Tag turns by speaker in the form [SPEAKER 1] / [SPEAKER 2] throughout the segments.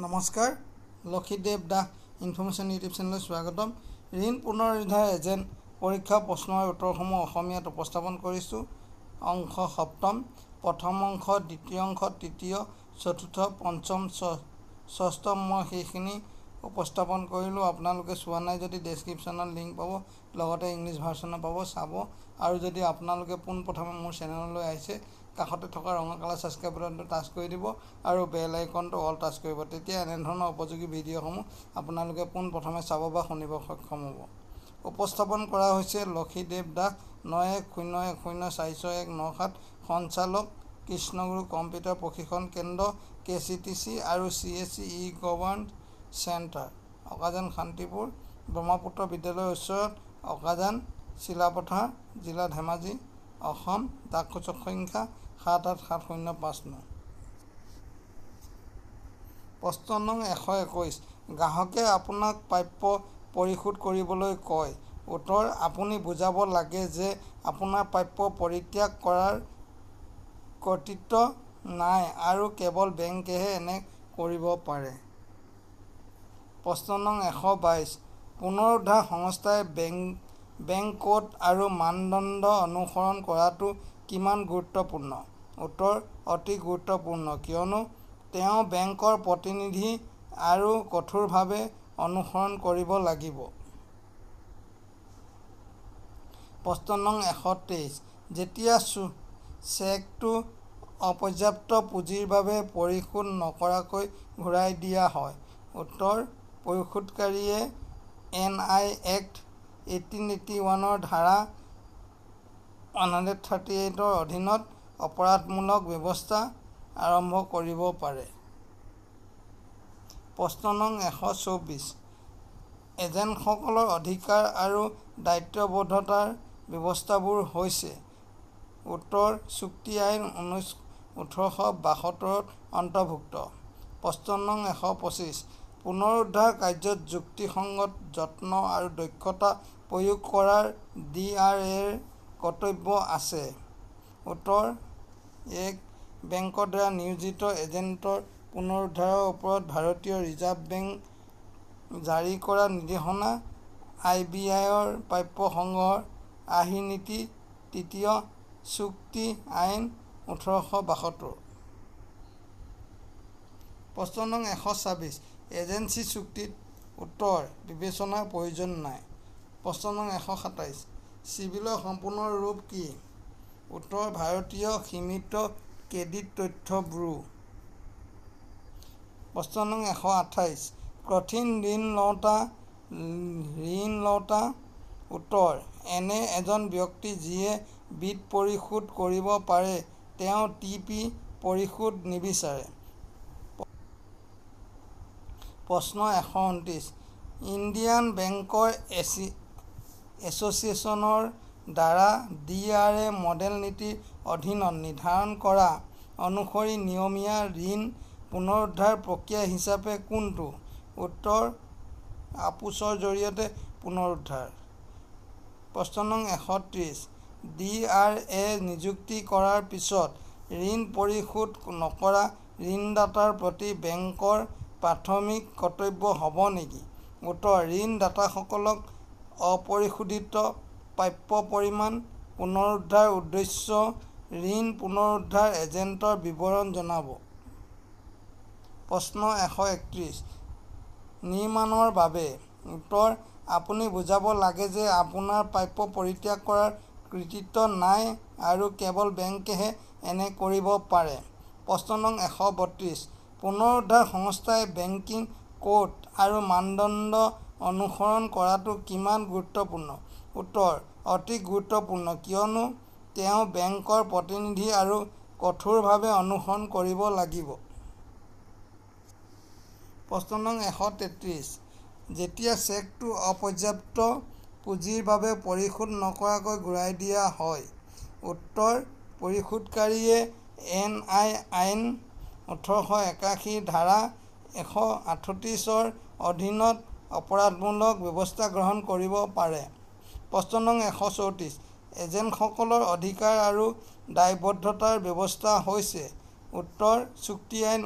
[SPEAKER 1] নমস্কাৰ লক্ষীদেৱ Das information YouTube চেনেলত স্বাগতম। ঋণ পুনৰুদ্ধাৰ এজেণ্ট পৰীক্ষা প্ৰশ্নৰ উত্তৰসমূহ অসমীয়াত উপস্থাপন কৰিছোঁ। অংশ সপ্তম, প্ৰথম অংশ, দ্বিতীয় অংশ, তৃতীয়, চতুৰ্থ, পঞ্চম, ষষ্ঠ মই সেইখিনি উপস্থাপন কৰিলোঁ। আপোনালোকে চোৱা নাই যদি ডেছক্ৰিপশ্যনত লিংক পাব, লগতে ইংলিছ ভাৰ্চনো পাব, চাব। আৰু যদি আপোনালোকে পোনপ্ৰথমে মোৰ চেনেললৈ আহিছে, কাষতে থকা ৰঙা কালাৰ ছাবস্ক্ৰাইব বাটনটো টাচ কৰি দিব আৰু বেল আইকনটো অল টাচ কৰিব। তেতিয়া এনেধৰণৰ উপযোগী ভিডিঅ'সমূহ আপোনালোকে পোনপ্ৰথমে চাব বা শুনিব সক্ষম হ'ব। উপস্থাপন কৰা হৈছে লক্ষীদেৱ দাস, 9101046197, সঞ্চালক কৃষ্ণগুৰু কম্পিউটাৰ প্ৰশিক্ষণ কেন্দ্ৰ, KCTC আৰু CSC e-governance centre, Akajan Shantipur, Brahmaputra বিদ্যালয়ৰ ওচৰত, অকাজান, চিলাপথাৰ, জিলা ধেমাজি, অসম। ডাকসূচক সংখ্যা 787059। প্ৰশ্ন নং 121, গ্ৰাহকে আপোনাক প্ৰাপ্য পৰিশোধ কৰিবলৈ কয়। উত্তৰ: আপুনি বুজাব লাগে যে আপোনাৰ প্ৰাপ্য পৰিত্যাগ কৰাৰ কৰ্তৃত্ব নাই আৰু কেৱল বেংকেহে এনে কৰিব পাৰে। প্ৰশ্ন নং 122, পুনৰুদ্ধাৰ সংস্থাই বেংক কোড আৰু মানদণ্ড অনুসৰণ কৰাটো কিমান গুৰুত্বপূৰ্ণ? উত্তৰ: অতি গুৰুত্বপূৰ্ণ, কিয়নো তেওঁ বেংকৰ প্ৰতিনিধি আৰু কঠোৰভাৱে অনুসৰণ কৰিব লাগিব। প্ৰশ্ন নং 123, যেতিয়া চেকটো অপৰ্যাপ্ত পুঁজিৰ বাবে পৰিশোধ নকৰাকৈ ঘূৰাই দিয়া হয়। উত্তৰ: পৰিশোধকাৰীয়ে NI এক্ট 1881 ধাৰা 138 ৰ অধীনত অপৰাধমূলক ব্যৱস্থা আৰম্ভ কৰিব পাৰে। প্ৰশ্ন নং 124, এজেণ্টসকলৰ অধিকাৰ আৰু দায়িত্ববোধতাৰ ব্যৱস্থাবোৰ হৈছে। উত্তৰ: চুক্তি আইন 1872 ত অন্তৰ্ভুক্ত। প্ৰশ্ন নং 125, পুনৰুদ্ধাৰ কাৰ্যত যুক্তিসংগত যত্ন আৰু দক্ষতা প্ৰয়োগ কৰাৰ DRA ৰ কৰ্তব্য আছে। উত্তৰ: 1. বেংকৰ দ্বাৰা নিয়োজিত এজেণ্টৰ পুনৰুদ্ধাৰৰ ওপৰত ভাৰতীয় ৰিজাৰ্ভ বেংক জাৰি কৰা নিৰ্দেশনা, RBI ৰ প্ৰাপ্য সংগ্ৰহৰ আৰ্হিনীতি। 2. চুক্তি আইন 1872। প্ৰশ্ন নং 126, এজেঞ্চী চুক্তিত উত্তৰ বিবেচনাৰ প্ৰয়োজন নাই। প্ৰশ্ন নং 127, চিবিলৰ সম্পূৰ্ণ ৰূপ কি? উত্তৰ: ভাৰতীয় সীমিত ক্ৰেডিট তথ্য ব্যুৰো। প্ৰশ্ন নং 128, কঠিন ঋণ লওঁতা। উত্তৰ: এনে এজন ব্যক্তি যিয়ে বিত্ত পৰিশোধ কৰিব পাৰে, তেওঁ TP পৰিশোধ নিবিচাৰে। প্ৰশ্ন 129, ইণ্ডিয়ান বেংকৰ এছ'চিয়েশ্যনৰ দ্বাৰা DRA মডেল নীতিৰ অধীনত নিৰ্ধাৰণ কৰা অনুসৰি নিয়মীয়া ঋণ পুনৰুদ্ধাৰ প্ৰক্ৰিয়া হিচাপে কোনটো? উত্তৰ: আপোচৰ জৰিয়তে পুনৰুদ্ধাৰ। প্ৰশ্ন নং 130, DRA নিযুক্তি কৰাৰ পিছত ঋণ পৰিশোধ নকৰা ঋণদাতাৰ প্ৰতি বেংকৰ প্ৰাথমিক কৰ্তব্য হ'ব নেকি? উত্তৰ: ঋণদাতাসকলক অপৰিশোধিত প্ৰাপ্য পৰিমাণ পুনৰুদ্ধাৰৰ উদ্দেশ্য ঋণ পুনৰুদ্ধাৰ এজেণ্টৰ বিৱৰণ জনাব। প্ৰশ্ন 131, নিৰ্মাণৰ বাবে। উত্তৰ: আপুনি বুজাব লাগে যে আপোনাৰ প্ৰাপ্য পৰিত্যাগ কৰাৰ কৰ্তৃত্ব নাই আৰু কেৱল বেংকেহে এনে কৰিব পাৰে। প্ৰশ্ন নং 132, পুনৰুদ্ধাৰ সংস্থাই বেংকিং কোড আৰু মানদণ্ড অনুসৰণ কৰাটো কিমান গুৰুত্বপূৰ্ণ? উত্তৰ: অতি গুৰুত্বপূৰ্ণ, কিয়নো তেওঁ বেংকৰ প্ৰতিনিধি আৰু কঠোৰভাৱে অনুসৰণ কৰিব লাগিব। প্ৰশ্ন নং 133, যেতিয়া চেকটো অপৰ্যাপ্ত পুঁজিৰ বাবে পৰিশোধ নকৰাকৈ ঘূৰাই দিয়া হয়। উত্তৰ: পৰিশোধকাৰীয়ে NI আইন 1881 ধাৰা 138 ৰ অধীনত অপৰাধমূলক ব্যৱস্থা গ্ৰহণ কৰিব পাৰে। প্ৰশ্ন নং 134, এজেণ্টসকলৰ অধিকাৰ আৰু দায়বদ্ধতাৰ ব্যৱস্থা হৈছে। উত্তৰ: চুক্তি আইন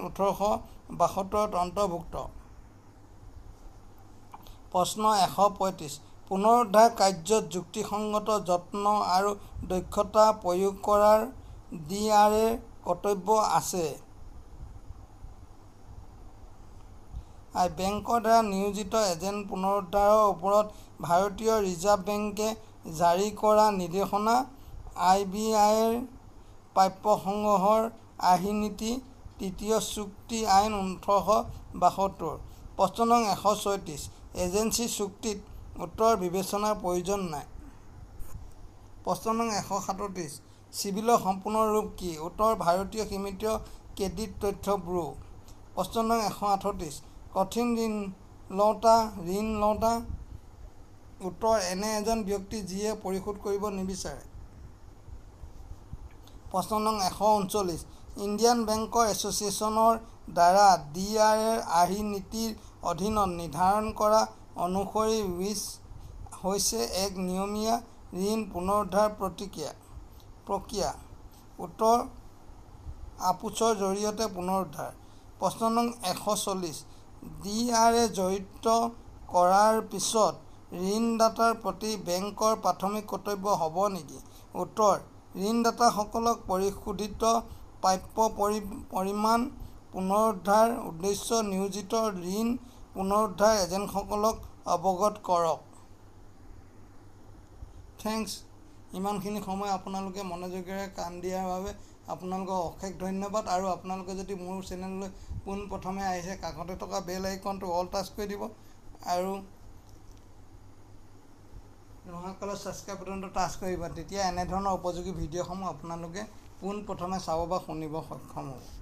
[SPEAKER 1] 72 অন্তৰ্ভুক্ত। প্ৰশ্ন 135 পুনৰুদ্ধাৰ কাৰ্যত যুক্তিসংগত যত্ন আৰু দক্ষতা প্ৰয়োগ কৰাৰ DRAৰ কৰ্তব্য আছে। বেংকৰ দ্বাৰা নিয়োজিত এজেণ্ট পুনৰুদ্ধাৰৰ ওপৰত ভাৰতীয় ৰিজাৰ্ভ বেংকে জাৰি কৰা নিৰ্দেশনা RBIৰ প্ৰাপ্য সংগ্ৰহৰ আৰ্হিনীতি তৃতীয় চুক্তি আইন 1872। প্ৰশ্ন নং 136 এজেঞ্চি চুক্তিত উত্তৰ বিবেচনাৰ প্ৰয়োজন নাই। প্ৰশ্ন নং 137 চিভিলৰ সম্পূৰ্ণ ৰূপ কি? উত্তৰ ভাৰতীয় সীমিত ক্ৰেডিট তথ্য ব্যুৰো। প্ৰশ্ন নং 138 কঠিন ঋণ লওঁতা উত্তৰ এনে এজন ব্যক্তি যিয়ে পৰিশোধ কৰিব নিবিচাৰে। প্ৰশ্ন নং 139 ইণ্ডিয়ান বেংকৰ এছ'চিয়েশ্যনৰ দ্বাৰা DRAৰ আৰ্হিনীতিৰ অধীনত নিৰ্ধাৰণ কৰা অনুসৰি উইচ হৈছে এক নিয়মীয়া ঋণ পুনৰুদ্ধাৰ প্ৰক্ৰিয়া। উত্তৰ আপোচৰ জৰিয়তে পুনৰুদ্ধাৰ। প্ৰশ্ন নং 140 DRA জড়িত কৰাৰ পিছত ঋণদাতাৰ প্ৰতি বেংকৰ প্ৰাথমিক কৰ্তব্য হ'ব নেকি? উত্তৰ ঋণদাতাসকলক পৰিশোধিত প্ৰাপ্য পৰিমাণ পুনৰুদ্ধাৰ উদ্দেশ্যে নিয়োজিত ঋণ পুনৰুদ্ধাৰ এজেণ্টসকলক অৱগত কৰক। থেংকছ। ইমানখিনি সময় আপোনালোকে মনোযোগেৰে কাণ দিয়াৰ বাবে আপোনালোকক অশেষ ধন্যবাদ। আৰু আপোনালোকে যদি মোৰ চেনেললৈ পোনপ্ৰথমে আহিছে কাষতে থকা বেল আইকনটো অল টাচ কৰি দিব আৰু ৰঙাকলৰ ছাবস্ক্ৰাইব বাটনটো টাচ কৰিব। তেতিয়া এনেধৰণৰ উপযোগী ভিডিঅ'সমূহ আপোনালোকে পোনপ্ৰথমে চাব বা শুনিব সক্ষম হ'ব।